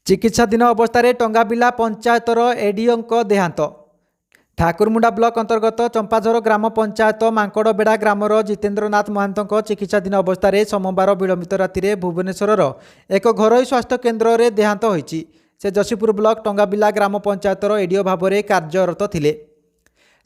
चिकित्साधीन अवस्था टंगाबिला पंचायतर एडीओ देहांत। ठाकुरमुंडा ब्लॉक अंतर्गत चंपाझर ग्राम पंचायत मांकड़बेड़ा ग्रामर जितेन्द्रनाथ महांत चिकित्साधीन अवस्था सोमवार विलंबित राति भुवनेश्वर एक घरोई स्वास्थ्य केन्द्र में देहांत होईछि। से जशीपुर ब्लॉक टंगाबिला ग्राम पंचायतर एडीओ भाव में कार्यरत थिले।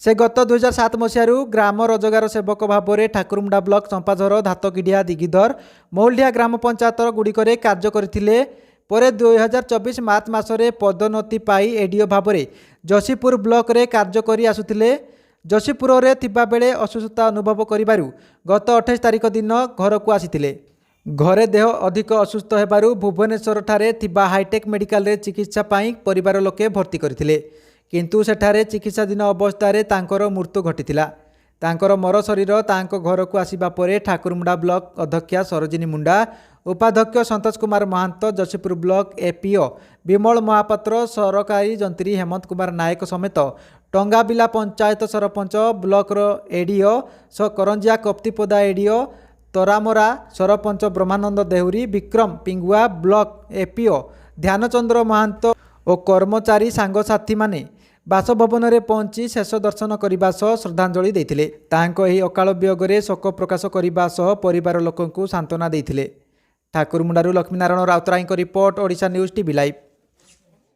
से गत 2007 मसीह ग्राम रोजगार सेवक भाव में ठाकुरमुंडा ब्लॉक चंपाझर धातकिडिया दिगिधर मौलडिया ग्राम पंचायत गुड़िक कार्य करथिले। परे 2024 मार्च मासरे पदोन्नति पाई एडीओ भाव में जशीपुर ब्लॉक रे कार्य करी आसुथिले। जशीपुर रे थिबा बेले असुस्थता अनुभव करिबारु गत 28 तारिख दिन घर को आसीथिले। घरे देह अधिक असुस्थ हेबारु भुवनेश्वर ठारे थिबा हाईटेक मेडिकल रे चिकित्सा पाई परिवार लोके भर्ती करथिले, किंतु सेठारे चिकित्साधीन अवस्था रे तांकर मृत्यु घटिथिला। तांकर मर शरीर तांको घर को आसीबा परे ठाकुरमुंडा ब्लॉक अध्यक्षा सरोजिनी मुंडा, उपाध्यक्ष संतोष कुमार महांत, जशीपुर ब्लॉक एपीओ विमल महापात्र, सरकारी जंत्री हेमंत कुमार नायक समेत Tangabila panchayat sarpanch, block ADO Karanjia Kaptipada ADO Taramara sarpanch Brahmananda Dehuri, Bikram Pingua, block APO Dhyanchandra Mahant और कर्मचारी सांगसाथी माने बासभवन में पहुंची शेष दर्शन करने सह श्रद्धांजलि देते। तांको एही अकाल वियोगरे शोक प्रकाश करने सह परिवार लोकंकु सांत्वना देते। ठाकुरमुंडारू Laxminarayan Routray report, Odisha news TV live.